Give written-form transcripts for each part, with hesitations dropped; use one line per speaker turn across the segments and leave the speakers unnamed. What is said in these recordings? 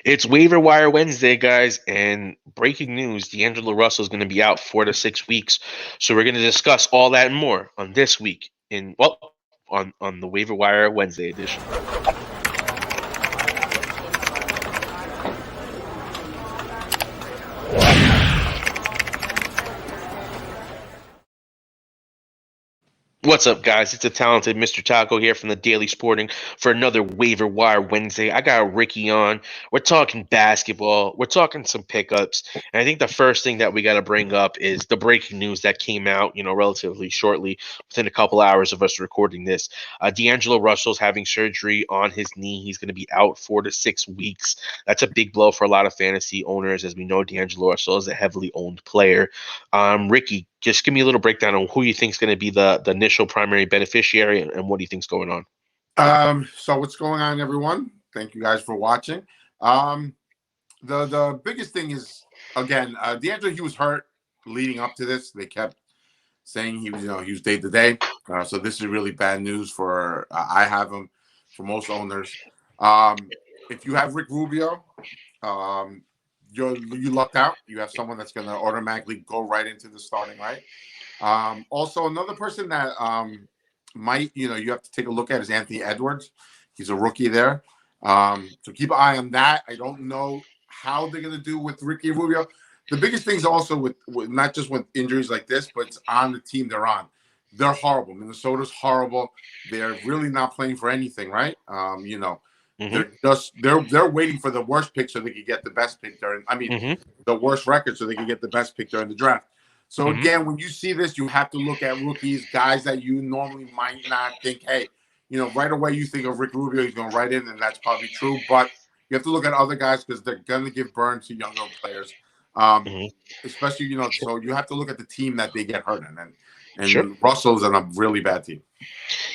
It's Waiver Wire Wednesday, guys, and breaking news: D'Angelo Russell is going to be out 4 to 6 weeks. So we're going to discuss all that and more on this week on the Waiver Wire Wednesday edition. What's up, guys? It's a talented Mr. Taco here from the Daily Sporting for another Waiver Wire Wednesday. I got Ricky on. We're talking basketball. We're talking some pickups. And I think the first thing that we got to bring up is the breaking news that came out, relatively shortly, within a couple hours of us recording this. D'Angelo Russell's having surgery on his knee. He's going to be out 4 to 6 weeks. That's a big blow for a lot of fantasy owners. As we know, D'Angelo Russell is a heavily owned player. Ricky, just give me a little breakdown on who you think is going to be the initial primary beneficiary and what do you think's going on.
So what's going on, everyone? Thank you guys for watching. The biggest thing is, again, D'Angelo, he was hurt leading up to this. They kept saying he was day to day. So this is really bad news for I have him for most owners. If you have Rick Rubio, you lucked out. You have someone that's going to automatically go right into the starting right. Also, another person that might you have to take a look at is Anthony Edwards. He's a rookie there. So keep an eye on that. I don't know how they're going to do with Ricky Rubio. The biggest things also with not just with injuries like this, but it's on the team they're on. They're horrible. Minnesota's horrible. They're really not playing for anything, right? They're waiting for the worst pick so they can get the best pick during. The worst record so they can get the best pick during the draft. So again, when you see this, you have to look at rookies, guys that you normally might not think, hey, right away you think of Rick Rubio, he's going right in, and that's probably true. But you have to look at other guys because they're going to give burn to younger players, especially So you have to look at the team that they get hurt in, and Russell's in a really bad team.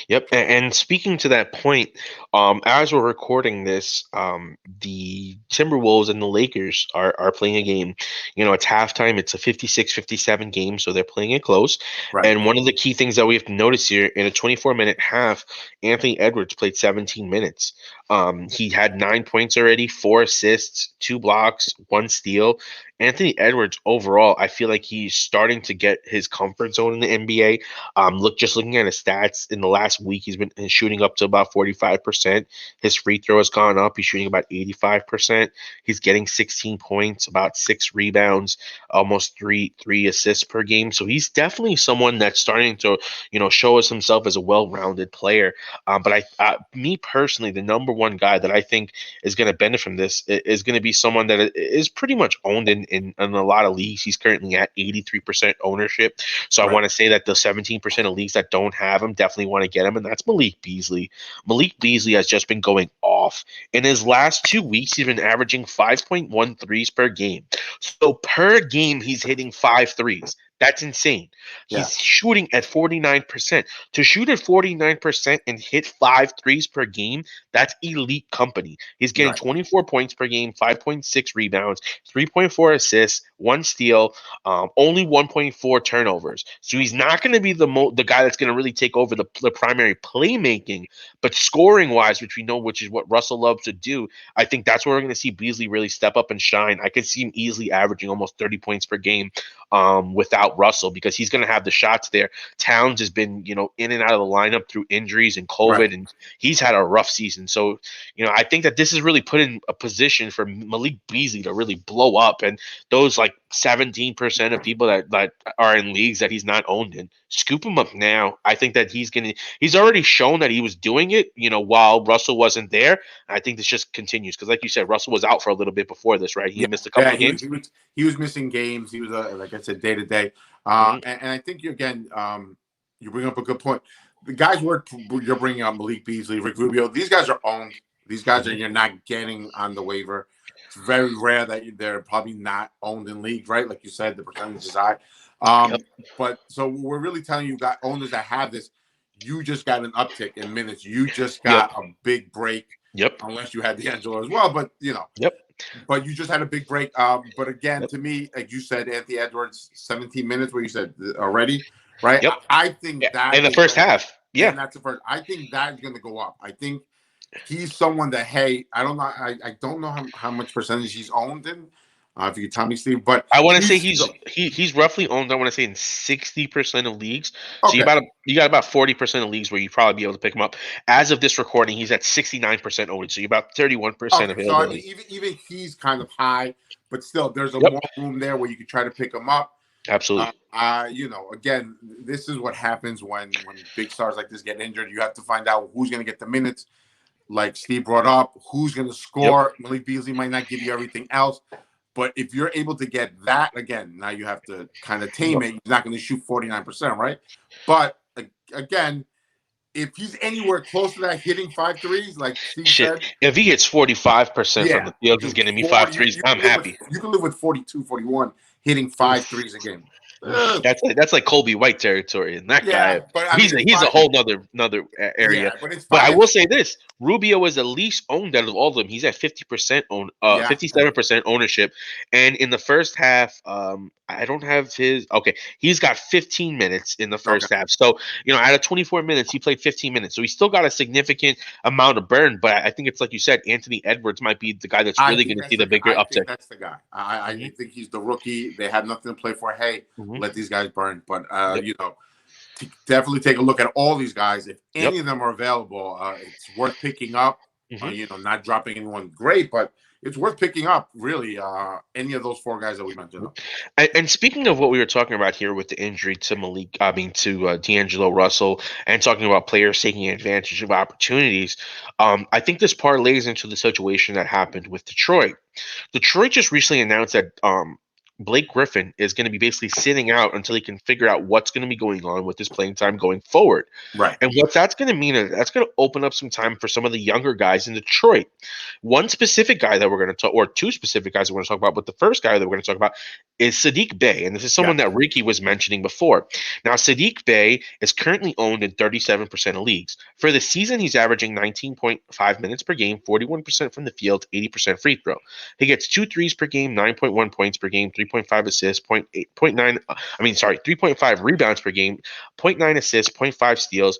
Yep. And speaking to that point, as we're recording this, the Timberwolves and the Lakers are playing a game. It's halftime. It's a 56-57 game, so they're playing it close.
Right.
And one of the key things that we have to notice here, in a 24-minute half, Anthony Edwards played 17 minutes. He had 9 points already, 4 assists, 2 blocks, 1 steal. Anthony Edwards, overall, I feel like he's starting to get his comfort zone in the NBA. Looking at his stats in the last week, he's been shooting up to about 45%. His free throw has gone up. He's shooting about 85%. He's getting 16 points, about 6 rebounds, almost three assists per game. So he's definitely someone that's starting to, show us himself as a well-rounded player. But me personally, the number one guy that I think is going to benefit from this is going to be someone that is pretty much owned in a lot of leagues. He's currently at 83% ownership. So I want to say that the 17% of leagues that don't have him definitely want to get him, and that's Malik Beasley. Malik Beasley has just been going off. In his last 2 weeks, he's been averaging 5.1 threes per game. So per game, he's hitting 5 threes. That's insane. He's shooting at 49%. To shoot at 49% and hit 5 threes per game, that's elite company. He's getting 24 points per game, 5.6 rebounds, 3.4 assists, 1 steal, only 1.4 turnovers. So he's not going to be the guy that's going to really take over the primary playmaking, but scoring wise, which is what Russell loves to do, I think that's where we're going to see Beasley really step up and shine. I could see him easily averaging almost 30 points per game without Russell, because he's going to have the shots there. Towns has been, in and out of the lineup through injuries and COVID, and he's had a rough season. So, I think that this is really put in a position for Malik Beasley to really blow up. And those 17% of people that are in leagues that he's not owned in, scoop him up now. I think that he's already shown that he was doing it, while Russell wasn't there. I think this just continues because, like you said, Russell was out for a little bit before this, right? He missed a couple of games.
He was missing games. He was, like I said, day to day. And I think you bring up a good point. The guys you're bringing up, Malik Beasley, Rick Rubio, these guys are owned. These guys you're not getting on the waiver. It's very rare that they're probably not owned in league, right? Like you said, the percentage is high. But so we're really telling you, got owners that have this. You just got an uptick in minutes. You just got a big break. Unless you had D'Angelo as well, but But you just had a big break. But again, to me, like you said, Anthony Edwards, 17 minutes, where you said already, right? I think that
in the first half.
And that's the first. I think that's going to go up. I think he's someone that, hey, I don't know, I don't know how much percentage he's owned in. If you could tell me, Steve, but
I want to say
he's
he's roughly owned. I want to say in 60% of leagues. So
okay.
you got about 40% of leagues where you probably be able to pick him up. As of this recording, he's at 69% owned. So you're about 31%
Okay, so I mean,
availability.
even he's kind of high, but still, there's a
Yep,
more room there where you can try to pick him up.
absolutely.
Again, this is what happens when big stars like this get injured. You have to find out who's going to get the minutes. Like Steve brought up, who's going to
Yep,
score. Malik Beasley might not give you everything else, but if you're able to get that, again, now you have to kind of tame
yep.
it. He's not going to shoot 49%, right? But again, if he's anywhere close to that, hitting 5 threes, like Steve
Shit.
said,
If he gets 45% from
yeah,
the field, he's
dude,
getting me
40.
five
You,
threes.
you
I'm
can live with
happy.
42, 41, hitting five
Oof.
threes a game.
Oof. That's like Kobe White territory, and that guy
Yeah, but I mean, it's
he's a
five.
whole nother area.
Yeah, but it's
But I
five.
will say this: Rubio is the least owned out of all of them. He's at 50% own,
Yeah,
57% ownership, and in the first half, I don't have his. Okay, he's got 15 minutes in the
okay.
first half. So out of 24 minutes, he played 15 minutes. So he's still got a significant amount of burn. But I think it's like you said, Anthony Edwards might be the guy that's
I
really
think
going to
that's
see
the
the
guy.
bigger
I
uptick.
think that's the guy. I
Hmm.
think he's the rookie. They have nothing to play for. Hey,
Hmm.
let these guys burn. But
Yep.
definitely take a look at all these guys. If
Yep.
any of them are available, it's worth picking up.
Hmm.
Not dropping anyone great, but it's worth picking up. Really, any of those four guys that we mentioned.
And speaking of what we were talking about here with the injury to D'Angelo Russell, and talking about players taking advantage of opportunities, I think this parlays into the situation that happened with Detroit. Detroit just recently announced that Blake Griffin is going to be basically sitting out until he can figure out what's going to be going on with his playing time going forward.
Right.
And what that's going to mean is that's going to open up some time for some of the younger guys in Detroit. One specific guy that we're going to talk, or two specific guys we're going to talk about, but the first guy that we're going to talk about is Sadiq Bey. And this is
Yeah.
someone that Ricky was mentioning before. Now, Sadiq Bey is currently owned in 37% of leagues. For the season, he's averaging 19.5 minutes per game, 41% from the field, 80% free throw. He gets 2 threes per game, 9.1 points per game, 3.5 assists, 3.5 rebounds per game, zero point 0.9 assists, zero point 0.5 steals,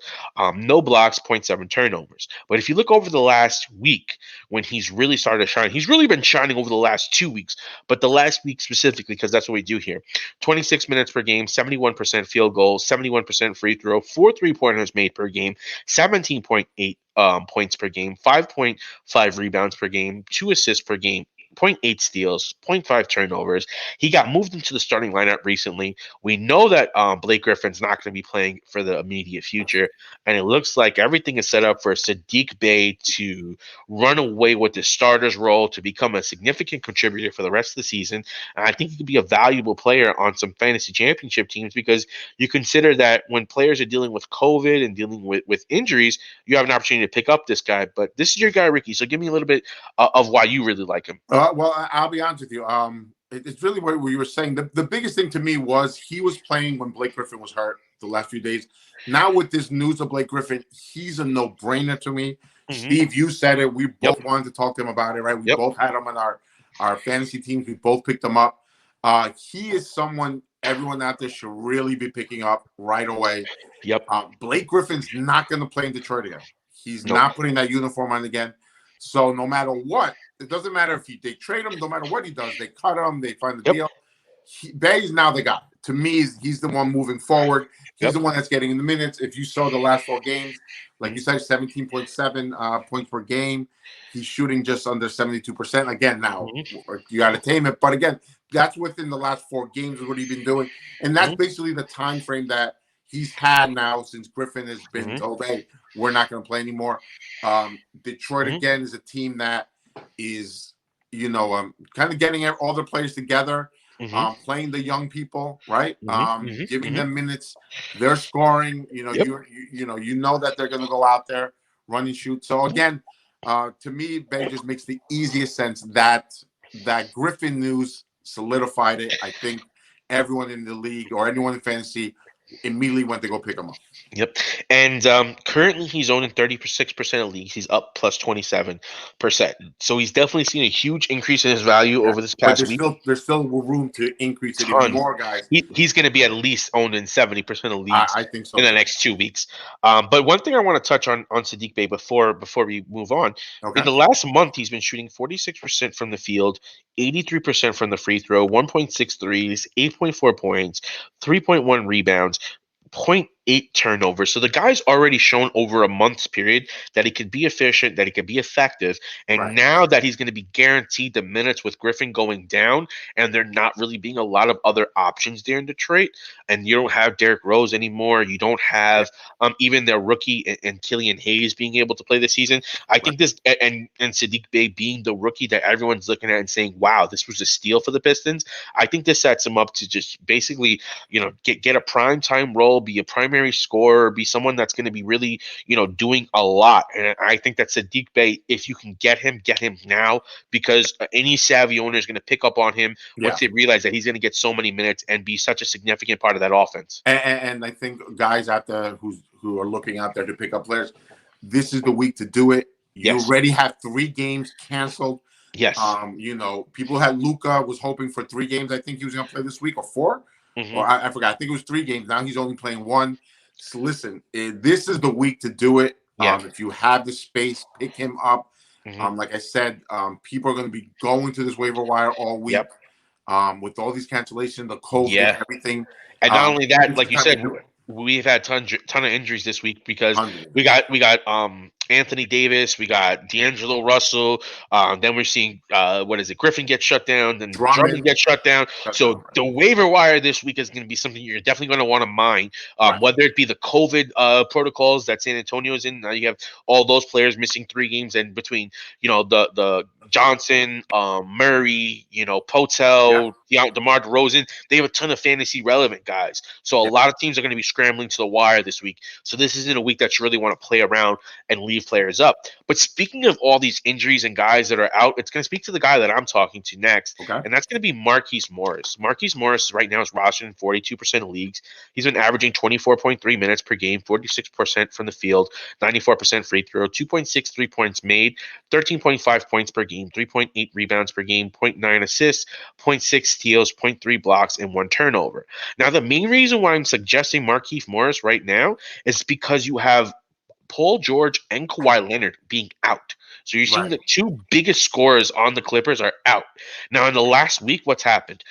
no blocks, zero point 0.7 turnovers. But if you look over the last week when he's really started to shine, he's really been shining over the last 2 weeks, but the last week specifically, because that's what we do here. 26 minutes per game, 71% field goal, 71% free throw, 4 3-pointers made per game, 17.8 points per game, 5.5 rebounds per game, 2 assists per game, zero point 0.8 steals, zero point 0.5 turnovers. He got moved into the starting lineup recently. We know that Blake Griffin's not going to be playing for the immediate future, and it looks like everything is set up for Sadiq Bey to run away with the starter's role to become a significant contributor for the rest of the season. And I think he could be a valuable player on some fantasy championship teams because you consider that when players are dealing with COVID and dealing with injuries, you have an opportunity to pick up this guy. But this is your guy, Ricky. So give me a little bit of why you really like him.
Well, I'll be honest with you. It's really what you were saying. The biggest thing to me was he was playing when Blake Griffin was hurt the last few days. Now with this news of Blake Griffin, he's a no-brainer to me.
Mm-hmm.
Steve, you said it. We
Yep.
both wanted to talk to him about it, right? We
Yep.
both had him on our fantasy teams. We both picked him up. He is someone everyone out there should really be picking up right away.
Yep.
Blake Griffin's not going to play in Detroit again. He's
Nope.
not putting that uniform on again. So no matter what, it doesn't matter if they trade him. No matter what he does, they cut him. They find the
Yep.
deal. Bay's now the guy. To me, he's the one moving forward. He's
Yep.
the one that's getting in the minutes. If you saw the last 4 games, like
Mm-hmm.
you said, 17.7 points per game. He's shooting just under 72%. Again, now
Mm-hmm.
you got to tame it. But again, that's within the last 4 games is what he's been doing. And that's
Mm-hmm.
basically the time frame that he's had now since Griffin has been
Mm-hmm.
told, hey, we're not going to play anymore. Detroit,
Mm-hmm.
again, is a team that is, kind of getting all the players together.
Mm-hmm.
Playing the young people, right?
Mm-hmm.
Giving
Mm-hmm.
them minutes. They're scoring.
Yep.
You know that they're going to go out there, run and shoot. So again, to me, Bay just makes the easiest sense that Griffin news solidified it. I think everyone in the league or anyone in fantasy immediately went to go pick him up.
Yep. And currently he's owning 36% of leagues. He's up plus 27%. So he's definitely seen a huge increase in his value
Yeah.
over this
But
past week.
there's still room to increase it even
Ton.
more, guys.
He's going to be at least owned in 70% of leagues
I think so
in the
too.
next 2 weeks. But one thing I want to touch on Sadiq Bey before we move on, in
Okay.
the last month he's been shooting 46% from the field, 83% from the free throw, 1.6 threes, 8.4 points, 3.1 rebounds, point 0.8 turnovers. So the guy's already shown over a month's period that he could be efficient, that he could be effective. And
Right.
now that he's going to be guaranteed the minutes with Griffin going down and there not really being a lot of other options there in Detroit, and you don't have Derrick Rose anymore, you don't
Yeah.
have even their rookie and Killian Hayes being able to play this season. I
Right.
think this and Sadiq Bey being the rookie that everyone's looking at and saying, wow, this was a steal for the Pistons. I think this sets him up to just basically, get a prime time role, be a primary scorer, be someone that's going to be really, doing a lot. And I think that Sadiq Bey, if you can get him now, because any savvy owner is going to pick up on him once
Yeah.
they realize that he's going to get so many minutes and be such a significant part of that offense.
And I think guys out there who are looking out there to pick up players, this is the week to do it. You
Yes.
already have 3 games canceled.
Yes.
People had Luca was hoping for 3 games. I think he was going to play this week or 4, or
Hmm.
I forgot. I think it was 3 games. Now he's only playing 1. So listen, this is the week to do it.
Yeah.
If you have the space, pick him up.
Hmm.
Like I said, people are going to be going to this waiver wire all week.
Yep.
With all these cancellations, the COVID,
Yeah.
everything.
And not only that,
It's the
like you
time to
said,
do it.
we've had ton of injuries this week because
100.
we got Anthony Davis, we got D'Angelo Russell, then we're seeing what is it, Griffin gets shut down, then Drummond
Drummond
gets shut down.
shut down.
So the waiver wire this week is going to be something you're definitely going to want to mine.
Right.
Whether it be the COVID protocols that San Antonio's in, now you have all those players missing 3 games, and between the Johnson, Murray,
Yeah.
Potel, DeMar DeRozan, they have a ton of fantasy relevant guys. So a
Yeah.
lot of teams are going to be scrambling to the wire this week. So this isn't a week that you really want to play around and leave players up. But speaking of all these injuries and guys that are out, it's going to speak to the guy that I'm talking to next,
Okay.
and that's going to be Marquise Morris. Marquise Morris right now is rostered in 42% of leagues. He's been averaging 24.3 minutes per game, 46% from the field, 94% free throw, 2.63 points made, 13.5 points per game, 3.8 rebounds per game, zero point 0.9 assists, zero point 0.6 steals, zero point 0.3 blocks, and 1 turnover. Now, the main reason why I'm suggesting Markieff Morris right now is because you have Paul George and Kawhi Leonard being out. So you're seeing
Right.
the 2 biggest scorers on the Clippers are out. Now, in the last week, what's happened?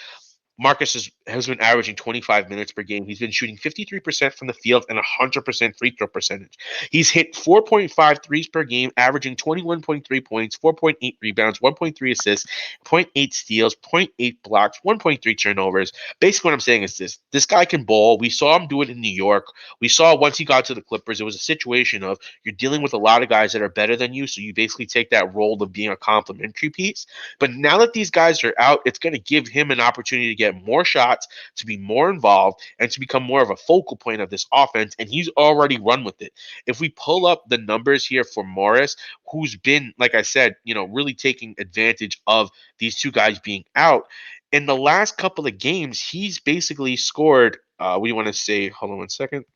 Marcus has been averaging 25 minutes per game. He's been shooting 53% from the field and 100% free throw percentage. He's hit 4.5 threes per game, averaging 21.3 points, 4.8 rebounds, 1.3 assists, zero point 0.8 steals, zero point 0.8 blocks, 1.3 turnovers. Basically, what I'm saying is this guy can ball. We saw him do it in New York. We saw once he got to the Clippers, it was a situation of you're dealing with a lot of guys that are better than you. So you basically take that role of being a complementary piece. But now that these guys are out, it's going to give him an opportunity to get more shots, to be more involved, and to become more of a focal point of this offense. And he's already run with it. If we pull up the numbers here for Morris, who's been, like I said, really taking advantage of these 2 guys being out, in the last couple of games, he's basically scored. We want to say, hold on one second.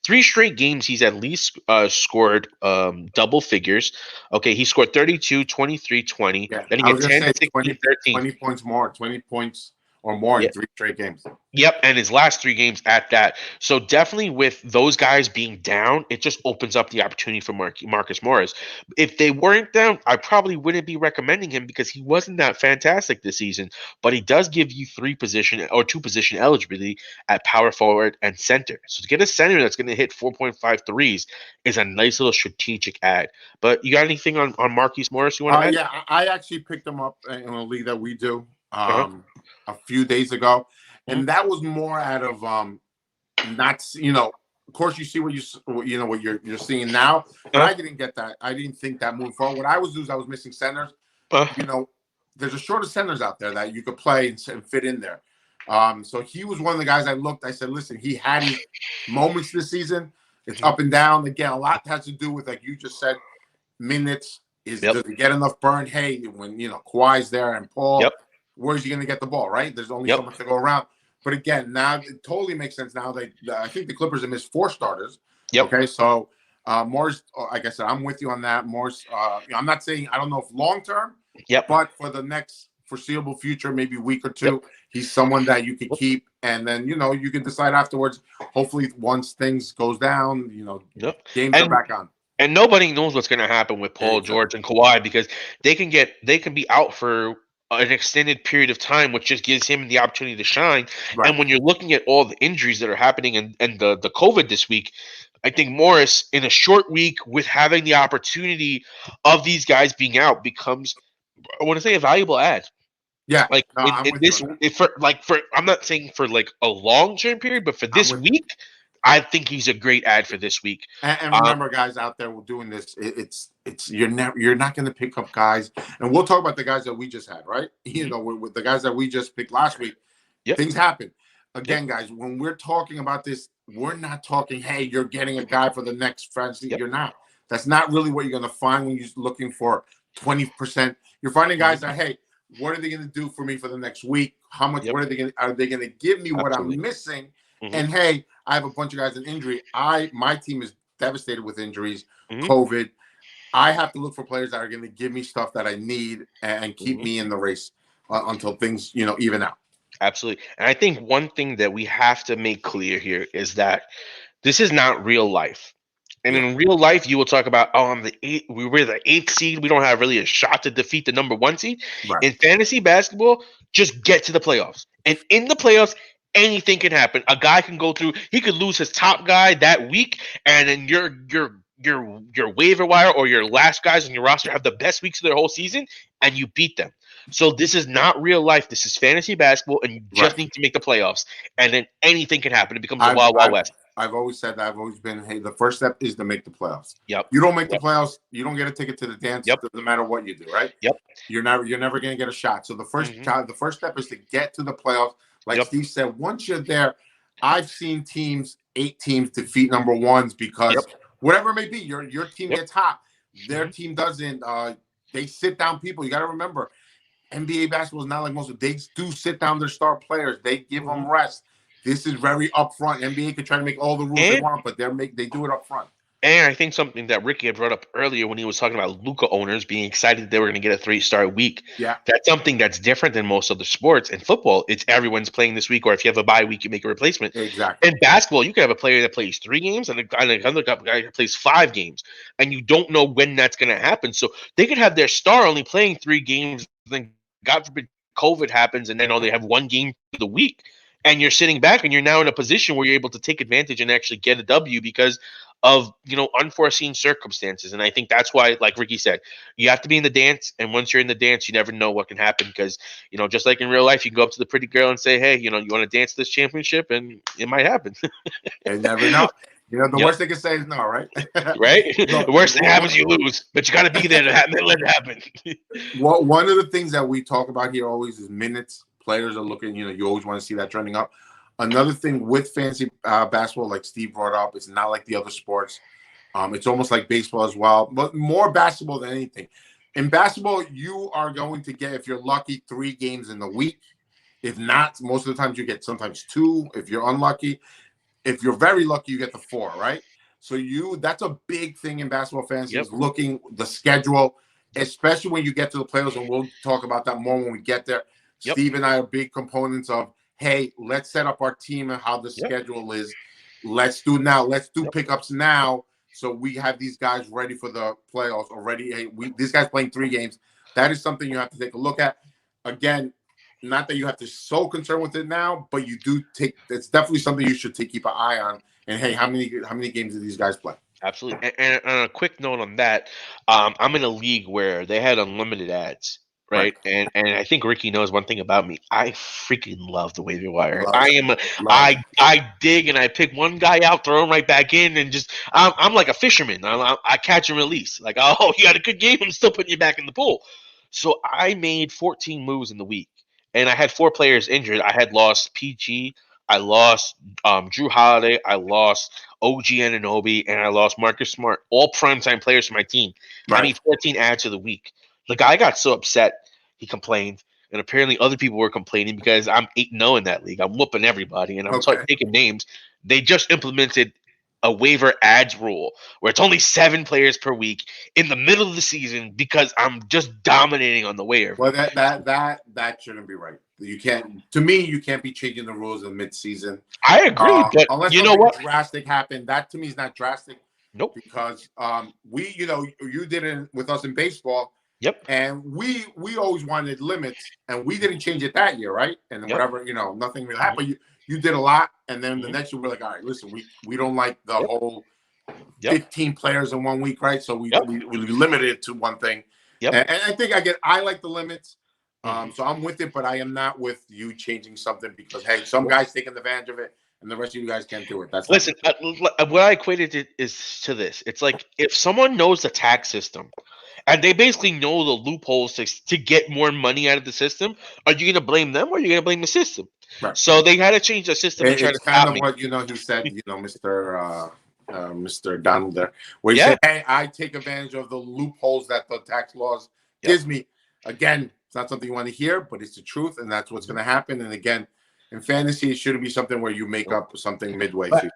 3 straight games, he's at least scored double figures. Okay, he scored 32, 23, 20.
Yeah.
Then he
I was
had
going to
10,
say
16, 13.
20 points more, 20 points or more in
Yeah.
3 straight games.
Yep, and his last 3 games at that. So definitely with those guys being down, it just opens up the opportunity for Marcus Morris. If they weren't down, I probably wouldn't be recommending him because he wasn't that fantastic this season. But he does give you 2 position eligibility at power forward and center. So to get a center that's going to hit 4.5 threes is a nice little strategic add. But you got anything on Marquise Morris you want to add?
Yeah, I actually picked him up in a league that we do
Uh-huh.
a few days ago,
Mhm.
and that was more out of not of course you see what you're seeing now, but
Uh-huh.
I didn't get that. I didn't think that moving forward. What I was doing is I was missing centers.
Uh-huh.
You know, there's a short of centers out there that you could play and fit in there. So he was one of the guys I looked. I said, listen, he had his moments this season. It's
Mhm.
up and down. Again, a lot has to do with, like you just said, minutes.
Yep.
Does he get enough burn? Hey, when Kawhi's there and Paul,
Yep.
where's he going to get the ball? Right? There's only so
Yep.
much to go around. But again, now it totally makes sense. Now I think the Clippers have missed 4 starters.
Yep.
Okay, so Morris, like I said, I'm with you on that. Morris, I'm not saying I don't know if long term,
Yep.
but for the next foreseeable future, maybe a week or
Yep.
two, he's someone that you could keep, and then you can decide afterwards. Hopefully, once things goes down,
Yep.
games are
And
back on.
And nobody knows what's going to happen with Paul
Exactly.
George and Kawhi because they can be out for an extended period of time, which just gives him the opportunity to shine.
Right.
And when you're looking at all the injuries that are happening and the COVID this week, I think Morris in a short week with having the opportunity of these guys being out becomes, I want to say, a valuable ad.
Yeah.
Like
No, I'm
in
with you
this
on that.
if for I'm not saying for like a long term period, but for
I'm
this
with you.
week, I think he's a great ad for this week.
And
Um,
remember, guys out there doing this, it's you're not going to pick up guys, and we'll talk about the guys that we just had, right?
mhm.
With the guys that we just picked last week,
Yep.
things happen.
Yep.
Again, guys, when we're talking about this, we're not talking, hey, you're getting a guy for the next frenzy.
Yep.
You're not. That's not really what you're going to find when you're looking for 20%. You're finding guys
Mhm.
that, hey, what are they going to do for me for the next week? How much?
Yep.
What are they going to give me? What I'm
Absolutely.
missing?
Mhm.
And hey, I have a bunch of guys in injury. My team is devastated with injuries,
Mhm.
COVID. I have to look for players that are going to give me stuff that I need and keep
Mhm.
me in the race until things even out.
Absolutely. And I think one thing that we have to make clear here is that this is not real life. And
Yeah,
in real life, you will talk about, oh, I'm the eight. We were the eighth seed. We don't have really a shot to defeat the number one seed.
right,
In fantasy basketball, just get to the playoffs. And in the playoffs, anything can happen. A guy can go through. He could lose his top guy that week, and then your waiver wire or your last guys on your roster have the best weeks of their whole season, and you beat them. So this is not real life. This is fantasy basketball, and you
right.
just need to make the playoffs. And then anything can happen. It becomes a
I've
wild, wild
I've
west.
I've always said that. I've always been, hey, the first step is to make the playoffs.
Yep.
You don't make the
Yep.
playoffs, you don't get a ticket to the dance.
Yep.
Doesn't matter what you do, right?
Yep.
You're never going to get a shot. So
Hmm.
the first step is to get to the playoffs. Like
Yep.
Steve said, once you're there, I've seen teams, 8 teams, defeat number ones
Yep.
because whatever it may be, your team
Yep.
gets hot, their
Hmm.
team doesn't. They sit down people. You got to remember, NBA basketball is not like most. They do sit down their star players. They give
Hmm.
them rest. This is very upfront. NBA can try to make all the rules they
And
want, but they do it up front.
and I think something that Ricky had brought up earlier when he was talking about Luca owners being excited that they were going to get a 3-star week.
Yeah,
That's something that's different than most other sports. In football, it's everyone's playing this week, or if you have a bye week, you make a replacement.
exactly.
In basketball, you can have a player that plays 3 games and another guy that plays 5 games, and you don't know when that's going to happen. So they could have their star only playing 3 games, and then God forbid COVID happens, and then they have 1 game for the week, and you're sitting back, and you're now in a position where you're able to take advantage and actually get a W because of unforeseen circumstances. And I think that's why, like Ricky said, you have to be in the dance, and once you're in the dance, you never know what can happen because just like in real life, you can go up to the pretty girl and say, hey, you want to dance this championship, and it might happen.
You never know. The
Yep.
worst they can say is no, right?
Right. The
Look,
worst thing happens, you lose, but you got to be there to let it happen.
one of the things that we talk about here always is minutes. Players are looking. You always want to see that trending up. Another thing with fancy basketball, like Steve brought up, it's not like the other sports. It's almost like baseball as well, but more basketball than anything. In basketball, you are going to get, if you're lucky, 3 games in the week. If not, most of the times you get sometimes 2. If you're unlucky, if you're very lucky, you get the 4, right? So that's a big thing in basketball fantasy
Yep.
is looking the schedule,
Yep.
especially when you get to the playoffs, and we'll talk about that more when we get there.
Yep.
Steve and I are big components of, hey, let's set up our team and how the
Yep.
schedule is. Let's do now. Let's do
Yep.
pickups now, so we have these guys ready for the playoffs already. Hey, these guys playing 3 games. That is something you have to take a look at. Again, not that you have to so concerned with it now, but you do take. It's definitely something you should keep an eye on. And hey, how many games did these guys play?
Absolutely. And on a quick note on that, I'm in a league where they had unlimited ads,
Right.
right? And I think Ricky knows one thing about me. I freaking love the waiver wire.
Love
I
it.
am
Love it.
I dig and I pick one guy out, throw him right back in, and just I'm like a fisherman. I catch and release. Like, oh, you had a good game, I'm still putting you back in the pool. So I made 14 moves in the week, and I had 4 players injured. I had lost PG. I lost Drew Holiday. I lost OG Ananobi, and I lost Marcus Smart, all primetime players for my team. I
Right.
made 14 ads of the week. The guy got so upset, he complained. and apparently other people were complaining because I'm 8-0 in that league. I'm whooping everybody, and I'm
Okay.
taking names. They just implemented a waiver ads rule where it's only 7 players per week in the middle of the season because I'm just dominating on the waiver.
Well, that shouldn't be right. You can't. To me, you can't be changing the rules in mid-season
I agree, but
unless
you know
something
what?
drastic happened. That to me is not drastic
Nope.
because you did it with us in baseball,
Yep.
and we always wanted limits, and we didn't change it that year, right? And then
Yep.
whatever, nothing really
Hmm.
happened. You did a lot, and then the
Hmm.
next year we're like, all right, listen, we don't like the
Yep.
whole
Yep.
15 players in one week, right? So we
Yep.
we, we limited it to one thing,
Yep.
and I think I like the limits.
Hmm.
So I'm with it, but I am not with you changing something because hey, some guys taking advantage of it, and the rest of you guys can't do it. That's not me.
Listen, what I equated it is to this. It's like if someone knows the tax system and they basically know the loopholes to get more money out of the system, are you going to blame them or are you going to blame the system?
Right.
So they had to change the system to try to
It's kind
stop
of
me.
what he said, Mr. Donald there, where he
Yeah.
said, "Hey, I take advantage of the loopholes that the tax laws
Yep.
gives me." Again, it's not something you want to hear, but it's the truth, and that's what's
Mhm.
going to happen. And again, in fantasy, it shouldn't be something where you make up something midway
But
season.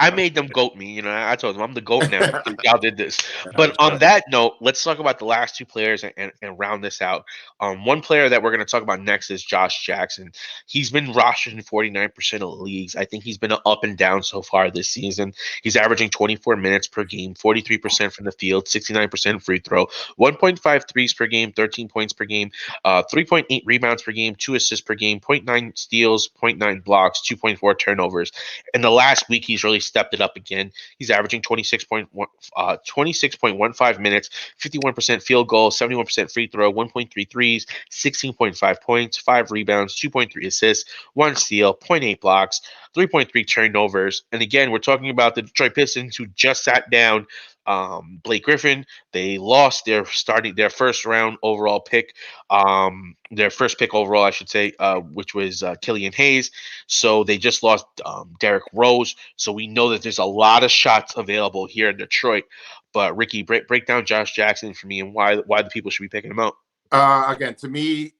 I made them goat me. I told them I'm the goat now because y'all did this. But on
Sure.
that note, let's talk about the last 2 players and round this out. One player that we're going to talk about next is Josh Jackson. He's been rostered in 49% of leagues. I think he's been up and down so far this season. He's averaging 24 minutes per game, 43% from the field, 69% free throw, 1.5 threes per game, 13 points per game, 3.8 rebounds per game, 2 assists per game, zero point 0.9 steals, zero point 0.9 blocks, 2.4 turnovers. In the last week, he's really stepped it up again. He's averaging 26.15 minutes, 51% field goal, 71% free throw, 1.3 threes, 16.5 points, 5 rebounds, 2.3 assists, 1 steal, zero point 0.8 blocks, 3.3 turnovers. And again, we're talking about the Detroit Pistons who just sat down Blake Griffin. They lost their first round overall pick, their first pick overall, I should say, which was Killian Hayes. So they just lost Derrick Rose. So we know that there's a lot of shots available here in Detroit. But Ricky, break down Josh Jackson for me and why the people should be picking him out.
Again, to me,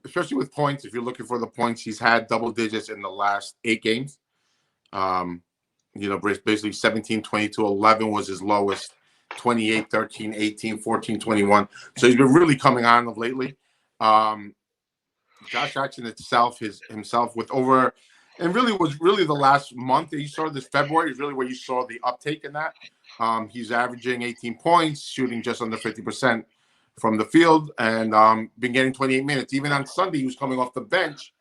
especially with points, if you're looking for the points, he's had double digits in the last 8 games. Um, basically 17, 22, 11 was his lowest, 28, 13, 18, 14, 21. So he's been really coming on of lately. Um, Josh Jackson himself with over, and really was really the last month that you saw this February is really where you saw the uptake in that. He's averaging 18 points, shooting just under 50% from the field, and been getting 28 minutes. Even on Sunday, he was coming off the bench,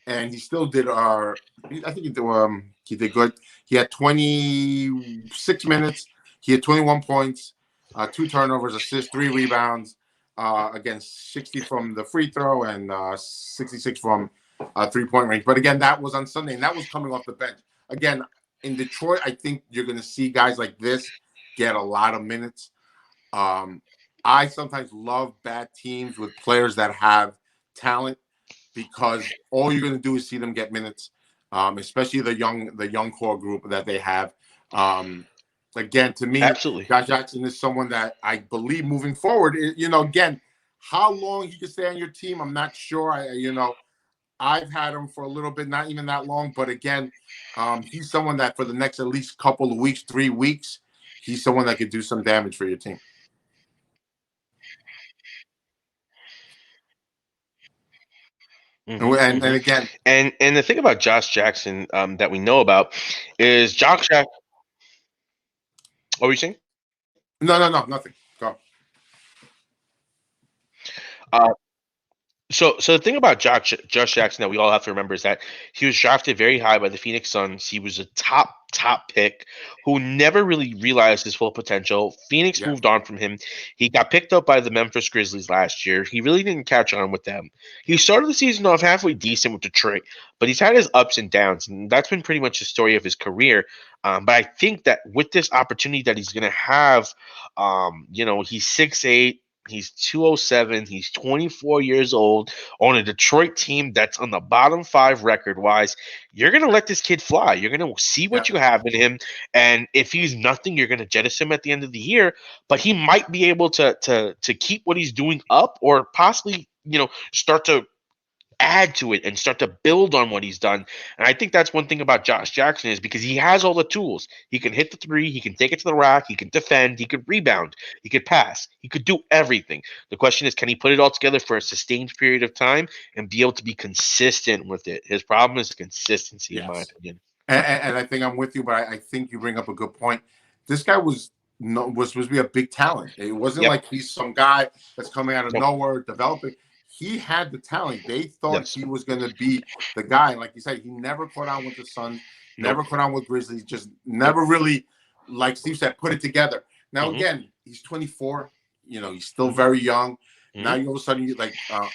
and he still did. I think he did good. He had 26 minutes. He had 21 points, 2 turnovers, assists, 3 rebounds. Against 60 from the free throw and 66 from 3-point range. But again, that was on Sunday, and that was coming off the bench. Again, in Detroit, I think you're going to see guys like this get a lot of minutes. I sometimes love bad teams with players that have talent because all you're going to do is see them get minutes, especially the young core group that they have. Again, to me,
Absolutely.
Josh Jackson is someone that I believe moving forward. Again, how long he can stay on your team, I'm not sure. I've had him for a little bit, not even that long, but again, he's someone that for the next at least couple of weeks, 3 weeks, he's someone that could do some damage for your team.
Hmm.
And
Hmm.
again,
And the thing about Josh Jackson that we know about is Josh Jackson. What were you saying?
no, nothing. Go.
Uh, So the thing about Josh Jackson that we all have to remember is that he was drafted very high by the Phoenix Suns. He was a top pick who never really realized his full potential. Phoenix
Yeah.
moved on from him. He got picked up by the Memphis Grizzlies last year. He really didn't catch on with them. He started the season off halfway decent with Detroit, but he's had his ups and downs, and that's been pretty much the story of his career. But I think that with this opportunity that he's going to have, he's 6'8". He's 207. He's 24 years old on a Detroit team that's on the bottom five record wise. You're going to let this kid fly. You're going to see
Yeah.
what you have in him. And if he's nothing, you're going to jettison him at the end of the year. But he might be able to keep what he's doing up or possibly, start to add to it and start to build on what he's done. And I think that's one thing about Josh Jackson is because he has all the tools. He can hit the three, he can take it to the rack, he can defend, he could rebound, he could pass, he could do everything. The question is, can he put it all together for a sustained period of time and be able to be consistent with it? His problem is consistency, in my
Yes.
opinion.
And I think I'm with you, but I think you bring up a good point. This guy was supposed to be a big talent. It wasn't
Yep.
like he's some guy that's coming out of
Nope.
nowhere developing. He had the talent. They thought
Yes.
he was going to be the guy. And like you said, he never caught on with the Suns, never
Nope.
caught on with Grizzlies, just
Yep.
never really, like Steve said, put it together. Now,
Mm-hmm.
again, he's 24. He's still
Mm-hmm.
very young. Now,
Mm-hmm.
all of a sudden,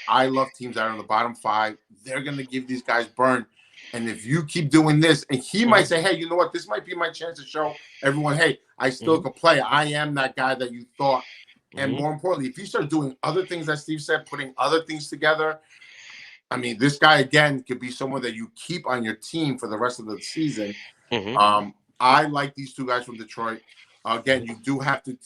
I love teams that are in the bottom five. They're going to give these guys burn. And if you keep doing this, and he might say, hey, you know what? This might be my chance to show everyone, hey, I still
Mm-hmm.
can play. I am that guy that you thought. And
Mm-hmm.
more importantly, if you start doing other things that Steve said, putting other things together, I mean, this guy, again, could be someone that you keep on your team for the rest of the season.
Mm-hmm.
I like these two guys from Detroit. Again, you do have to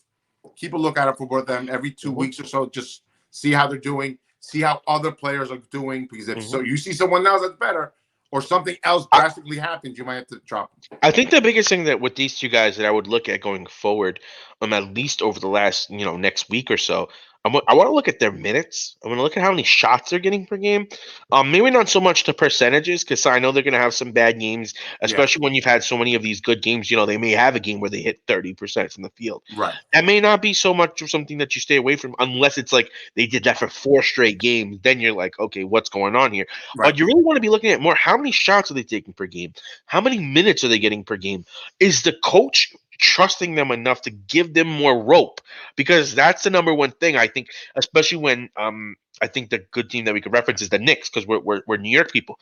keep a look out for both of them every 2
Mm-hmm.
weeks or so. Just see how they're doing, see how other players are doing. Because if
Mm-hmm.
so, you see someone else that's better, or something else drastically happens, you might have to drop them.
I think the biggest thing that with these two guys that I would look at going forward, at least over the last, next week or so, I want to look at their minutes. I want to look at how many shots they're getting per game. Maybe not so much the percentages, because I know they're going to have some bad games,
Yeah,
especially when you've had so many of these good games. They may have a game where they hit 30% from the field.
right,
That may not be so much of something that you stay away from, unless it's like they did that for 4 straight games. Then you're like, okay, what's going on here?
right.
But you really want to be looking at more how many shots are they taking per game? How many minutes are they getting per game? Is the coach trusting them enough to give them more rope? Because that's the number one thing I think, especially when I think the good team that we could reference is the Knicks, because we're New York people.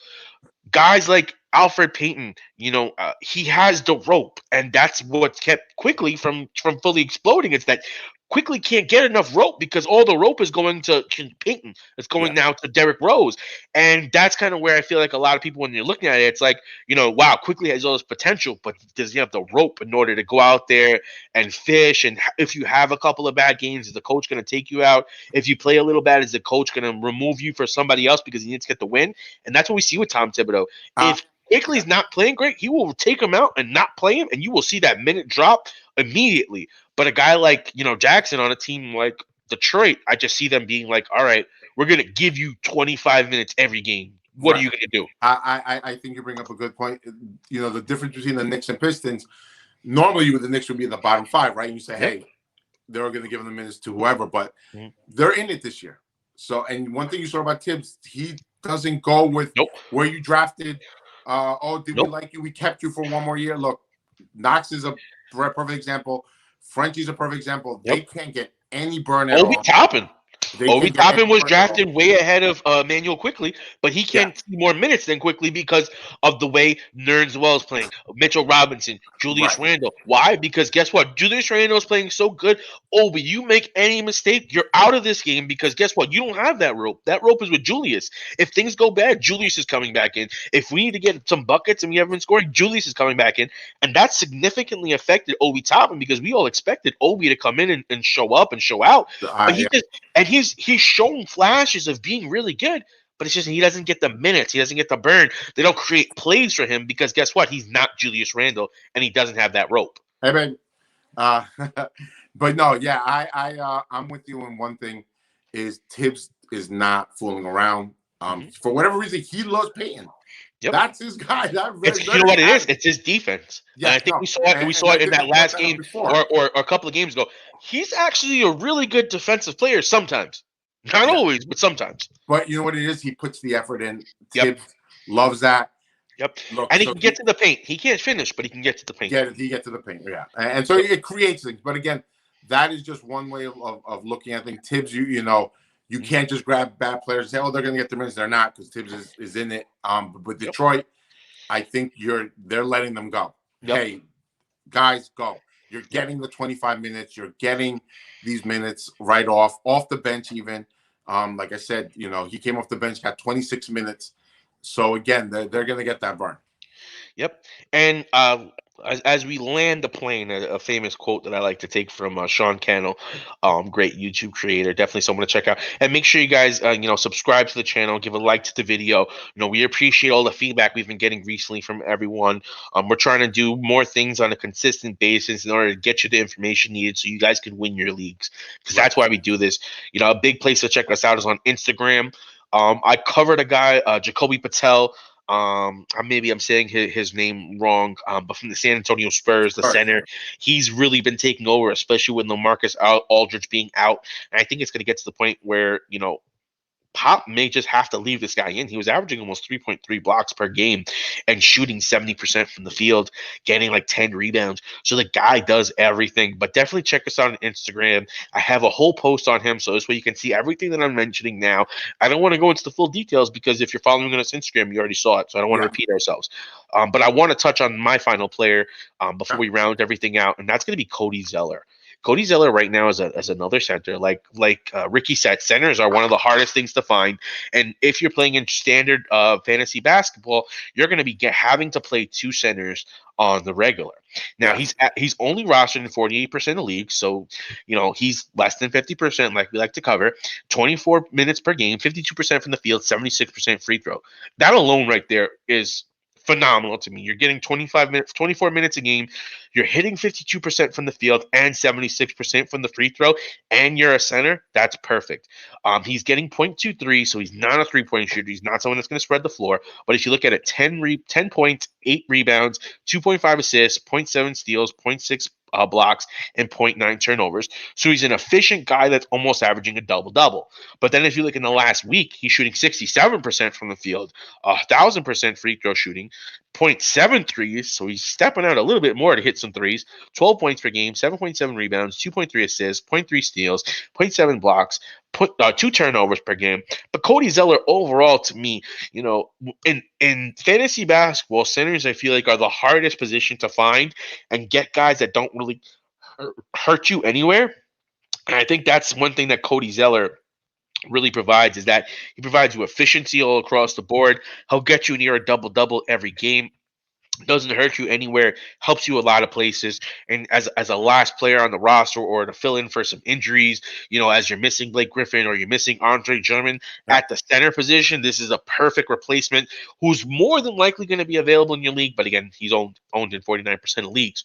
Guys like Alfred Payton, he has the rope, and that's what's kept Quickly from fully exploding. It's that Quickly can't get enough rope because all the rope is going to Payton. It's
Yeah,
going now to Derrick Rose, and that's kind of where I feel like a lot of people, when you're looking at it, it's like, wow, Quickly has all this potential, but does he have the rope in order to go out there and fish? And if you have a couple of bad games, is the coach going to take you out? If you play a little bad, is the coach going to remove you for somebody else because he needs to get the win? And that's what we see with Tom Thibodeau.
uh,
If
yeah.
Quickly's not playing great, he will take him out and not play him, and you will see that minute drop immediately. But a guy like, Jackson on a team like Detroit, I just see them being like, all right, we're going to give you 25 minutes every game. What are
Right.
you going to do?
I think you bring up a good point. The difference between the Knicks and Pistons. Normally, the Knicks would be in the bottom five, right? And you say,
Yep.
hey, they're going to give them the minutes to whoever, but
Mhm.
they're in it this year. So, and one thing you saw about Tibbs, he doesn't go with
Nope.
where you drafted. Did we
Nope.
like you? We kept you for one more year. Look, Knox is a perfect example. Frenchie's a perfect example. They
Yep.
can't get any burn at
Obi
all.
Toppin.
They
Obi
can't get any
Toppin was
burn at all.
drafted way ahead of Manuel Quickly, but he
Yeah,
can't see more minutes than Quickly because of the way Nerns Wells playing, Mitchell Robinson, Julius
right,
Randle. Why? Because guess what? Julius Randle is playing so good. Obi, you make any mistake, you're out of this game because guess what? You don't have that rope. That rope is with Julius. If things go bad, Julius is coming back in. If we need to get some buckets and we haven't been scoring, Julius is coming back in. And that significantly affected Obi Toppin because we all expected Obi to come in and show up and show out. But
yeah.
he's shown flashes of being really good, but it's just he doesn't get the minutes. He doesn't get the burn. They don't create plays for him because guess what? He's not Julius Randle, and he doesn't have that rope.
Hey man, uh, but no, yeah, I'm with you on one thing. Is Tibbs is not fooling around.
Mm-hmm.
For whatever reason, he loves Payton.
Yep.
That's his guy.
It's you know what it is. It's his defense.
Yeah,
And I think
no,
we saw it. We
and
saw
I
it in
think
that
we brought
last
that up
game
before.
or a couple of games ago. He's actually a really good defensive player sometimes. Not
Yeah.
always, but sometimes.
But you know what it is? He puts the effort in.
Yep.
Tibbs loves that.
Yep.
Look,
And he
so
can get to the paint. He can't finish, but he can get to the paint.
he get to the paint. Yeah, and so it creates things. But again, that is just one way of looking at things. Tibbs, you can't just grab bad players and say, oh, they're going to get the minutes. They're not, because Tibbs is in it. But Detroit, I think they're letting them go.
Yep.
Hey, guys, go. You're getting the 25 minutes. You're getting these minutes right off the bench even. Like I said, he came off the bench, got 26 minutes. So again, they're going to get that burn.
Yep. And as we land the plane, a famous quote that I like to take from Sean Cannell, great YouTube creator, definitely someone to check out. And make sure you guys, subscribe to the channel, give a like to the video. We appreciate all the feedback we've been getting recently from everyone. We're trying to do more things on a consistent basis in order to get you the information needed so you guys can win your leagues. Because
Right.
that's why we do this. A big place to check us out is on Instagram. I covered a guy, Jacoby Patel. Maybe I'm saying his name wrong, but from the San Antonio Spurs, the
All right.
center, he's really been taking over, especially with LaMarcus Aldridge being out. And I think it's going to get to the point where Pop may just have to leave this guy in. He was averaging almost 3.3 blocks per game and shooting 70% from the field, getting like 10 rebounds. So the guy does everything. But definitely check us out on Instagram. I have a whole post on him, so this way you can see everything that I'm mentioning now. I don't want to go into the full details because if you're following us on Instagram, you already saw it. So I don't want to
Yeah.
repeat ourselves. But I want to touch on my final player before we round everything out, and that's going to be Cody Zeller. Cody Zeller right now is as another center. Like Ricky said, centers are one of the hardest things to find. And if you're playing in standard fantasy basketball, you're going to be having to play two centers on the regular. Now
Yes.
he's only rostered in 48% of leagues, so he's less than 50%, like we like to cover. 24 minutes per game, 52% from the field, 76% free throw. That alone right there is phenomenal to me. You're getting 24 minutes a game. You're hitting 52% from the field and 76% from the free throw, and you're a center. That's perfect. He's getting 0.23, so he's not a three-point shooter. He's not someone that's going to spread the floor. But if you look at it, 10 points, 8 rebounds, 2.5 assists, zero point 0.7 steals, 0.6 blocks, and 0.9 turnovers. So he's an efficient guy that's almost averaging a double-double. But then if you look in the last week, he's shooting 67% from the field, 1,000% free throw shooting, 0.7 threes, so he's stepping out a little bit more to hit some threes, 12 points per game, 7.7 rebounds, 2.3 assists, 0.3 steals, 0.7 blocks, 2 turnovers per game. But Cody Zeller overall, to me, in fantasy basketball, centers I feel like are the hardest position to find and get guys that don't really hurt you anywhere. And I think that's one thing that Cody Zeller really provides is that he provides you efficiency all across the board. He'll get you near a double-double every game. Doesn't hurt you anywhere, helps you a lot of places. And as a last player on the roster or to fill in for some injuries, as you're missing Blake Griffin or you're missing Andre Drummond
Yeah.
at the center position, this is a perfect replacement who's more than likely going to be available in your league. But again, he's owned in 49% of leagues.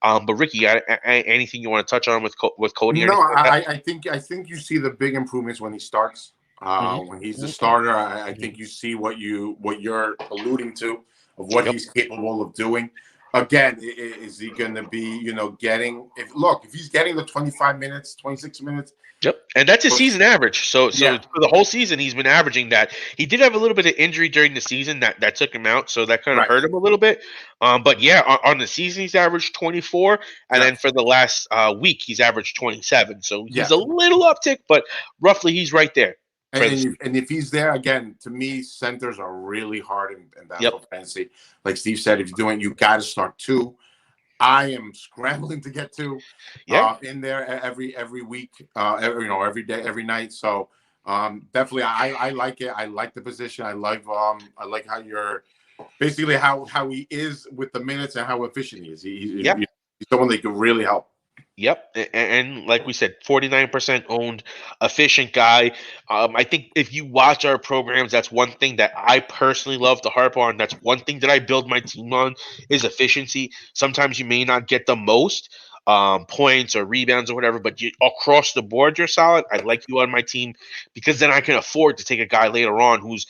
But Ricky, anything you want to touch on with Cody or
No,
anything like that?
I think you see the big improvements when he starts.
Mm-hmm.
When he's the starter, I think you see what you're alluding to of what
Yep.
he's capable of doing. Again, is he going to be getting if he's getting the 25 minutes, 26 minutes?
Yep, and that's his season average. So
Yeah,
for the whole season, he's been averaging that. He did have a little bit of injury during the season that took him out, so that kind of
right.
hurt him a little bit. But yeah, on the season he's averaged 24, and
Yeah,
then for the last week he's averaged 27. So he's
yeah.
a little uptick, but roughly he's right there for the season.
And if he's there again, to me, centers are really hard in
Yep,
basketball fantasy. Like Steve said, if you're doing, you got to start two. I am scrambling to get two
yeah.
in there every week, every day, every night. So definitely, I like it. I like the position. I like how you're basically how he is with the minutes and how efficient he is.
Yeah.
He's someone that can really help.
Yep, and like we said, 49% owned, efficient guy. I think if you watch our programs, that's one thing that I personally love to harp on. That's one thing that I build my team on is efficiency. Sometimes you may not get the most points or rebounds or whatever, but across the board, you're solid. I like you on my team because then I can afford to take a guy later on who's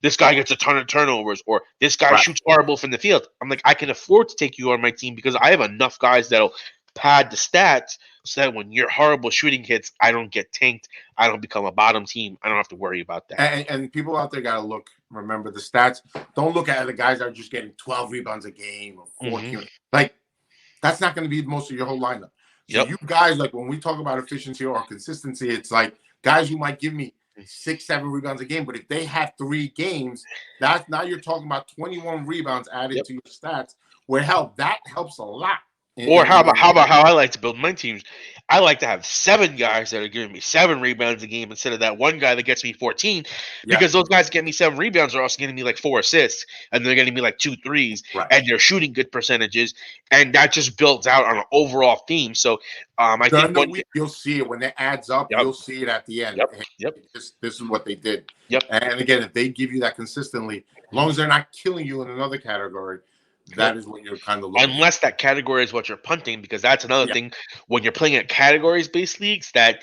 this guy gets a ton of turnovers or this guy
Right.
shoots horrible from the field. I'm like, I can afford to take you on my team because I have enough guys that'll pad the stats so that when your horrible shooting hits, I don't get tanked. I don't become a bottom team. I don't have to worry about that.
And people out there got to remember the stats. Don't look at the guys that are just getting 12 rebounds a game or 14.
Mm-hmm.
Like, that's not going to be most of your whole lineup. So
Yep.
you guys, like when we talk about efficiency or consistency, it's like guys who might give me 6, 7 rebounds a game, but if they have 3 games, that's now you're talking about 21 rebounds added
Yep.
to your stats. That helps a lot.
Or
in the
how about
NBA.
how I like to build my teams? I like to have 7 guys that are giving me 7 rebounds a game instead of that one guy that gets me 14,
Yeah,
because those guys get me 7 rebounds are also getting me like 4 assists, and they're getting me like 2 threes,
right.
and they're shooting good percentages, and that just builds out on an overall theme. So I think
During the
what
week, you'll see it when it adds up.
yep,
You'll see it at the end.
yep,
Hey,
yep,
this is what they did.
yep,
And again, if they give you that consistently, as long as they're not killing you in another category,
yep.
that is what you're kind of looking for.
Unless that category is what you're punting, because that's another
Yeah,
thing when you're playing at categories based leagues that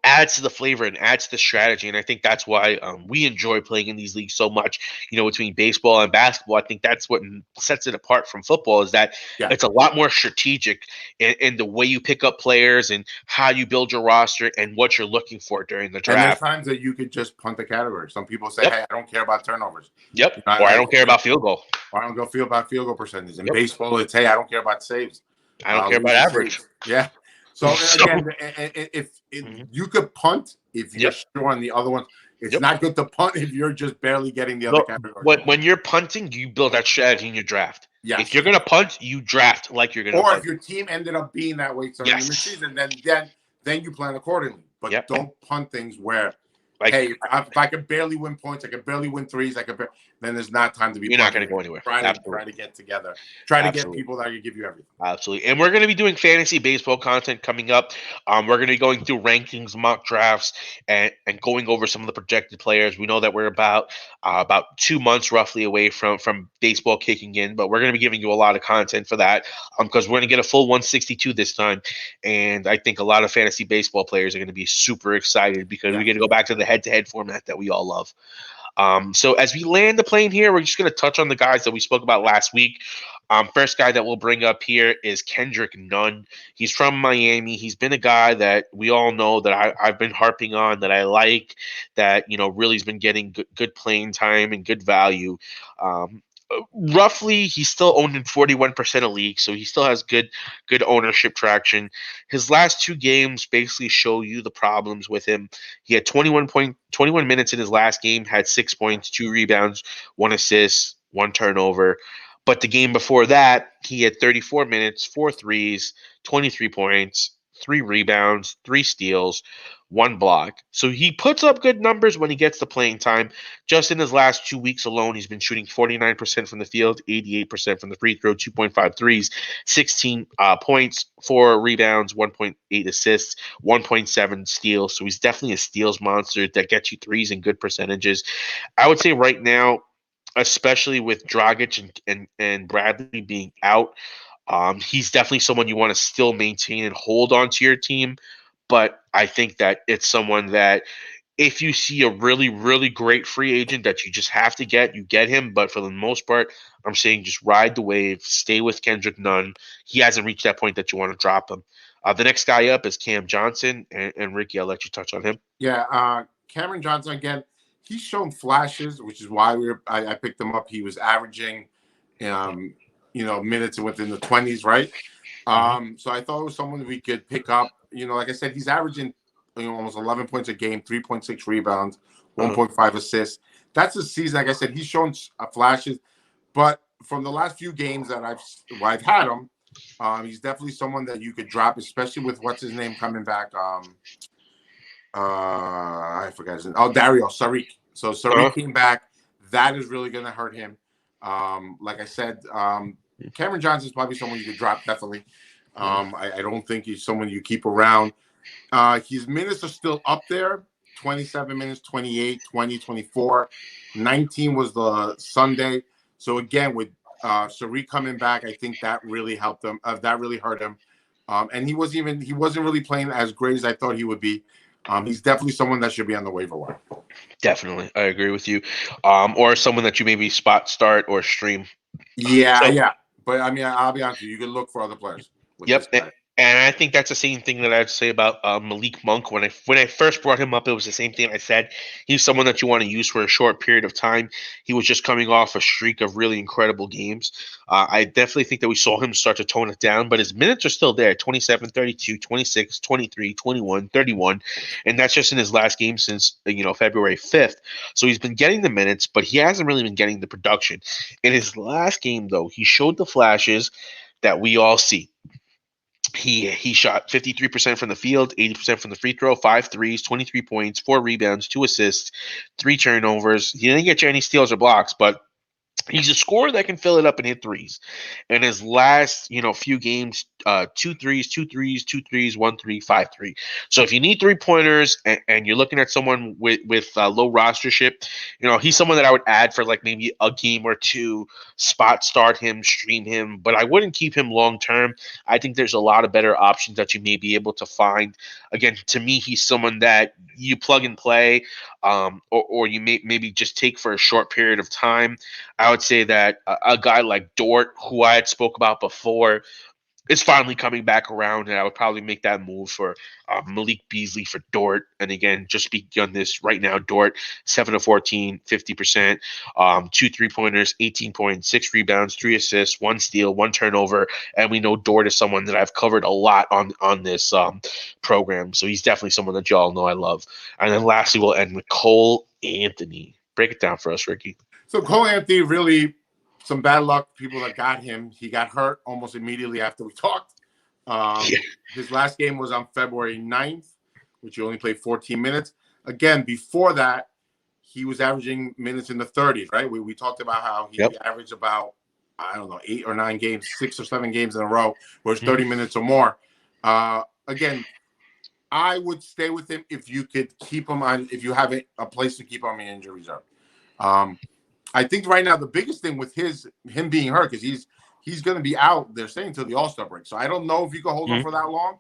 adds to the flavor and adds to the strategy. And I think that's why we enjoy playing in these leagues so much. Between baseball and basketball, I think that's what sets it apart from football, is that
yeah.
it's a lot more strategic in the way you pick up players and how you build your roster and what you're looking for during the
And there's
draft.
times that you could just punt the category. Some people say,
Yep,
"Hey, I don't care about turnovers.
yep.
You
Or I
know,
don't care about field goal.
I don't go feel about field goal percentage." In
Yep,
baseball, it's, "Hey, I don't care about saves,
I don't care about
losing
average.
saves." Yeah. So
So,
again, if
mhm.
you could punt if you're
Yep,
sure on the other ones, it's
yep.
not good to punt if you're just barely getting the other
No,
categories.
when you're punting, you build that strategy in your draft. If
Yes.
you're gonna punt, you draft like you're gonna
Or
punt.
if your team ended up being that way during the
Yes.
season, then you plan accordingly. But
Yep.
don't punt things where,
Like,
hey, if I could barely win points, I could barely win threes, then there's not time to be
you're not
punting.
gonna go anywhere.
Try
Absolutely.
to get together. Try to get
Absolutely.
people that can give you everything.
Absolutely. And we're going to be doing fantasy baseball content coming up. We're going to be going through rankings, mock drafts, and going over some of the projected players. We know that we're about 2 months roughly away from baseball kicking in, but we're going to be giving you a lot of content for that, because we're going to get a full 162 this time. And I think a lot of fantasy baseball players are going to be super excited because we're
Yeah.
going to go back to the head-to-head format that we all love. So as we land the plane here, we're just going to touch on the guys that we spoke about last week. First guy that we'll bring up here is Kendrick Nunn. He's from Miami. He's been a guy that we all know that I've been harping on, that I like, that really has been getting good playing time and good value. Um, Roughly, he's still owned in 41% of leagues, so he still has good ownership traction. His last 2 games basically show you the problems with him. He had 21 minutes in his last game, had 6 points, 2 rebounds, 1 assist, 1 turnover. But the game before that, he had 34 minutes, 4 threes, 23 points, 3 rebounds, 3 steals, 1 block. So he puts up good numbers when he gets the playing time. Just in his last 2 weeks alone, he's been shooting 49% from the field, 88% from the free throw, 2.5 threes, 16 points, 4 rebounds, 1.8 assists, 1.7 steals. So he's definitely a steals monster that gets you threes and good percentages. I would say right now, especially with Dragic and Bradley being out, he's definitely someone you want to still maintain and hold on to your team. But I think that it's someone that if you see a really, really great free agent that you just have to get, you get him. But for the most part, I'm saying just ride the wave, stay with Kendrick Nunn. He hasn't reached that point that you want to drop him. The next guy up is Cam Johnson, and Ricky, I'll let you touch on him.
Yeah. Cameron Johnson again. He's shown flashes, which is why I picked him up. He was averaging, um, minutes within the 20s, right?
Mm-hmm.
So I thought it was someone we could pick up. Like I said, he's averaging almost 11 points a game, 3.6 rebounds,
Uh-huh.
1.5 assists. That's a season. Like I said, he's shown flashes, but from the last few games that I've had him, he's definitely someone that you could drop, especially with what's his name coming back. I forgot his name. Oh, Dario Saric. So
Uh-huh.
Saric came back. That is really going to hurt him. Like I said, Cameron Johnson is probably someone you could drop definitely.
Mhm.
I don't think he's someone you keep around. His minutes are still up there. 27 minutes, 28, 20, 24. 19 was the Sunday. So again, with Saric coming back, I think that really helped him. That really hurt him. And he wasn't really playing as great as I thought he would be. He's definitely someone that should be on the waiver wire.
Definitely, I agree with you. Or someone that you maybe spot start or stream.
Yeah,
So
yeah. But I mean, I'll be honest with you. You can look for other players with this
yep,
guy.
and I think that's the same thing that I'd say about Malik Monk. When I first brought him up, it was the same thing I said. He's someone that you want to use for a short period of time. He was just coming off a streak of really incredible games. I definitely think that we saw him start to tone it down, but his minutes are still there: 27, 32, 26, 23, 21, 31, and that's just in his last game since February 5th. So he's been getting the minutes, but he hasn't really been getting the production. In his last game, though, he showed the flashes. that we all see. He shot 53% from the field, 80% from the free throw, five threes, 23 points, four rebounds, two assists, three turnovers. He didn't get you any steals or blocks, but he's a scorer that can fill it up and hit threes. In his last, few games, two threes, two threes, two threes, one three, five three. So if you need 3 pointers and you're looking at someone with low rostership, he's someone that I would add for like maybe a game or two, spot start him, stream him, but I wouldn't keep him long term. I think there's a lot of better options that you may be able to find. Again, to me, he's someone that you plug and play, or you maybe just take for a short period of time. I would say that a guy like Dort, who I had spoke about before, is finally coming back around, and I would probably make that move for Malik Beasley for Dort. And again, just speaking on this right now, Dort 7 of 14, 50%, two 3 pointers, 18 points, six rebounds, three assists, one steal, one turnover, and we know Dort is someone that I've covered a lot on this program, so he's definitely someone that y'all know I love. And then lastly, we'll end with Cole Anthony. Break it down for us, Ricky.
So Cole Anthony, really some bad luck. People that got him, he got hurt almost immediately after we talked.
Yeah.
His last game was on February 9th, which he only played 14 minutes. Again, before that, he was averaging minutes in the 30s, right? We talked about how he averaged about, I don't know, 8 or 9 games, 6 or 7 games in a row, where it's 30 minutes or more. Again, I would stay with him if you could keep him on, if you have a place to keep him on injury reserve. I think right now the biggest thing with him being hurt, because he's going to be out, they're saying, until the All-Star break. So I don't know if you can hold him for that long,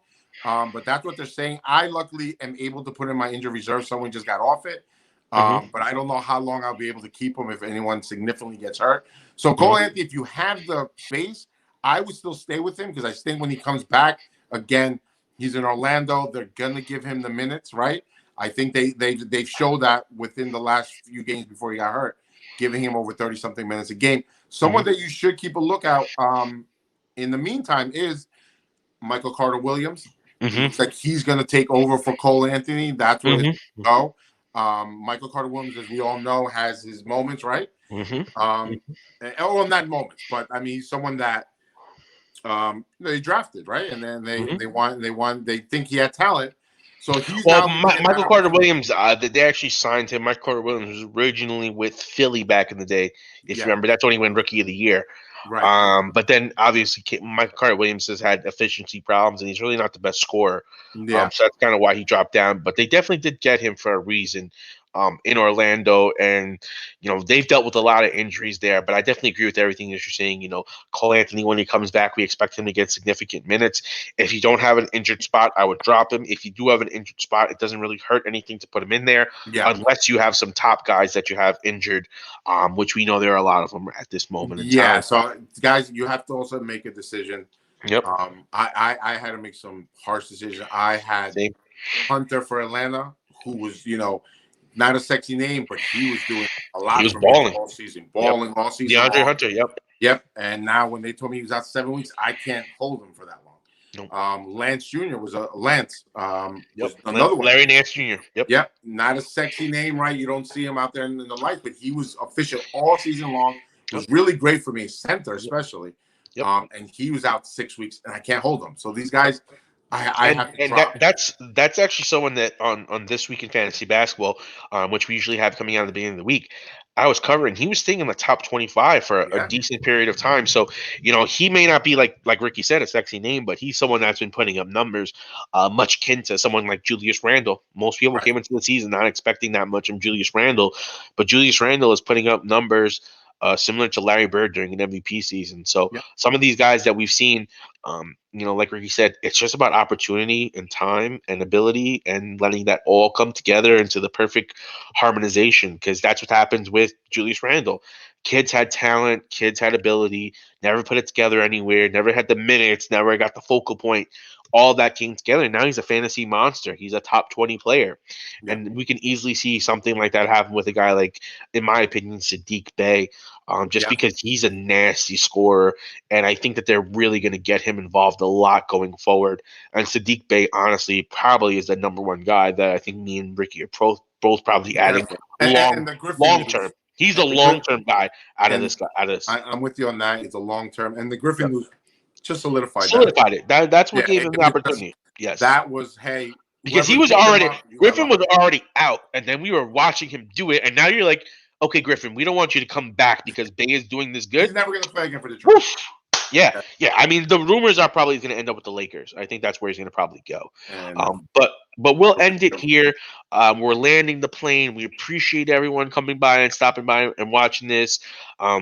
but that's what they're saying. I luckily am able to put in my injury reserve. Someone just got off it, but I don't know how long I'll be able to keep him if anyone significantly gets hurt. So Cole Anthony, if you have the space, I would still stay with him, because I think when he comes back, again, he's in Orlando. They're going to give him the minutes, right? I think they've showed that within the last few games before he got hurt, giving him over 30-something minutes a game. Someone that you should keep a lookout in the meantime is Michael Carter-Williams. It looks like he's going to take over for Cole Anthony. That's where his go. Michael Carter-Williams, as we all know, has his moments, right? And not moments, but I mean, he's someone that they drafted, right? And then they think he had talent. So he's
Michael Carter Williams, they actually signed him. Michael Carter Williams was originally with Philly back in the day. If you remember, that's when he won Rookie of the Year.
Right.
But then obviously Michael Carter Williams has had efficiency problems, and he's really not the best scorer. So that's kind of why he dropped down. But they definitely did get him for a reason. In Orlando, and they've dealt with a lot of injuries there, but I definitely agree with everything that you're saying. Cole Anthony, when he comes back, we expect him to get significant minutes. If you don't have an injured spot, I would drop him. If you do have an injured spot, it doesn't really hurt anything to put him in there, unless you have some top guys that you have injured, which we know there are a lot of them at this moment in time.
So guys, you have to also make a decision. I had to make some harsh decisions. I had Hunter for Atlanta, who was not a sexy name, but he was doing a lot.
He was balling
all season, all season.
DeAndre Hunter,
yep. And now when they told me he was out 7 weeks, I can't hold him for that long. Lance Jr. was was another one.
Larry Nance Jr.
Yep. Not a sexy name, right? You don't see him out there in the light, but he was efficient all season long. It was really great for me, center especially. And he was out 6 weeks, and I can't hold him. So these guys, I have to try.
That's actually someone that on This Week in Fantasy Basketball, which we usually have coming out at the beginning of the week, I was covering. He was staying in the top 25 for a decent period of time. So he may not be like Ricky said, a sexy name, but he's someone that's been putting up numbers much akin to someone like Julius Randle. Most people came into the season not expecting that much from Julius Randle, but Julius Randle is putting up numbers similar to Larry Bird during an MVP season. So some of these guys that we've seen, like Ricky said, it's just about opportunity and time and ability and letting that all come together into the perfect harmonization, because that's what happens with Julius Randle. Kids had talent, kids had ability, never put it together anywhere, never had the minutes, never got the focal point. All that came together. Now he's a fantasy monster. He's a top 20 player. And we can easily see something like that happen with a guy like, in my opinion, Sadiq Bey, because he's a nasty scorer. And I think that they're really going to get him involved a lot going forward. And Sadiq Bey, honestly, probably is the number one guy that I think me and Ricky are both probably adding long term. He's a long term guy out of this.
I'm with you on that. It's a long term. And the Griffin news Just solidified that.
Solidified it. That's what
Yeah,
gave him the
because
opportunity. Yes.
that was, hey,
Because
whoever
he was
picked him
already
up, you got
Griffin was
lucky.
already out, and then we were watching him do it, and now you're like, okay, Griffin, we don't want you to come back because Bay is doing this good.
He's never going to play again for Detroit.
Woof. Yeah, yeah. I mean, the rumors are probably going to end up with the Lakers. I think that's where he's going to probably go.
And
But we'll end it here. We're landing the plane. We appreciate everyone coming by and stopping by and watching this.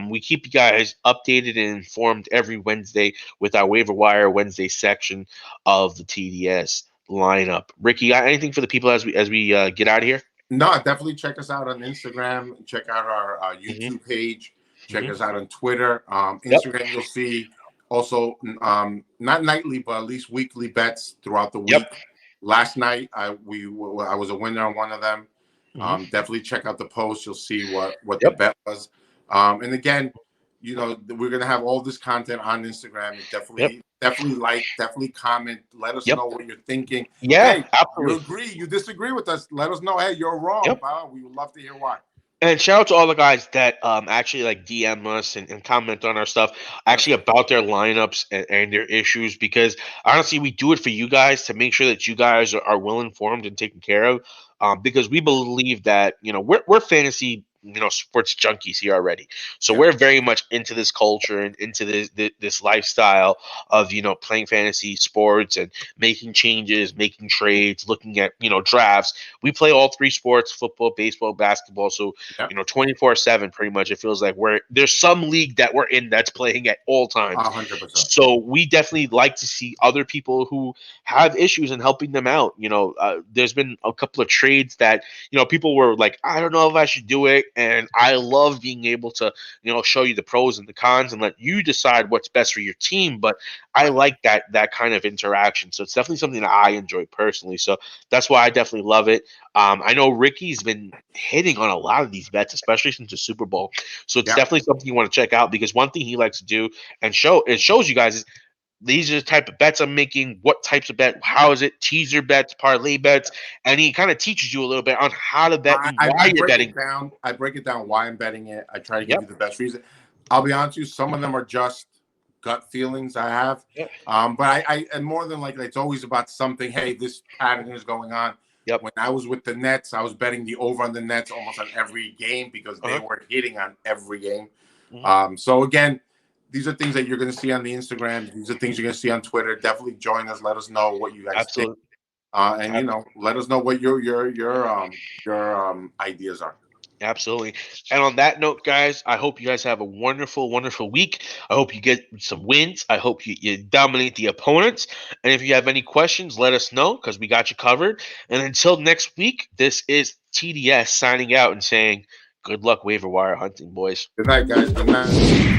We keep you guys updated and informed every Wednesday with our waiver wire Wednesday section of the TDS lineup. Ricky, got anything for the people as we get out of here?
no, definitely check us out on Instagram. Check out our YouTube page. Check us out on Twitter. Instagram, you'll see also not nightly, but at least weekly bets throughout the week.
Yep.
Last night, I was a winner on one of them. Definitely check out the post. You'll see what the bet was. And again, we're gonna have all this content on Instagram. Definitely like, definitely comment. Let us know what you're thinking.
Yeah,
Hey,
absolutely.
you agree, you disagree with us? Let us know. Hey, you're wrong. We would love to hear why.
And shout out to all the guys that actually like DM us and comment on our stuff actually about their lineups and their issues, because honestly we do it for you guys to make sure that you guys are well informed and taken care of, because we believe that we're fantasy sports junkies here already, so we're very much into this culture and into this lifestyle of playing fantasy sports and making changes, making trades, looking at drafts. We play all three sports: football, baseball, basketball. So 24/7 pretty much, it feels like there's some league that we're in that's playing at all times.
100%.
So we definitely like to see other people who have issues and helping them out. There's been a couple of trades that people were like, I don't know if I should do it, and I love being able to show you the pros and the cons and let you decide what's best for your team. But I like that kind of interaction, so it's definitely something that I enjoy personally. So that's why I definitely love it. I know Ricky's been hitting on a lot of these bets, especially since the Super Bowl. So it's definitely something you want to check out, because one thing he likes to do and shows you guys is these are the type of bets I'm making, what types of bet, how is it, teaser bets, parlay bets, and he kind of teaches you a little bit on how to bet and why you're betting.
I break it down why I'm betting it. I try to give you the best reason. I'll be honest with you, some of them are just gut feelings I have. But I and more than likely, it's always about something. Hey, this pattern is going on. When I was with the Nets, I was betting the over on the Nets almost on every game because they were hitting on every game. So again, these are things that you're going to see on the Instagram. These are things you're going to see on Twitter. Definitely join us. Let us know what you guys think. And let us know what your ideas are.
Absolutely. And on that note, guys, I hope you guys have a wonderful, wonderful week. I hope you get some wins. I hope you dominate the opponents. And if you have any questions, let us know, because we got you covered. And until next week, this is TDS signing out and saying good luck waiver wire hunting, boys.
Good night, guys. Good night.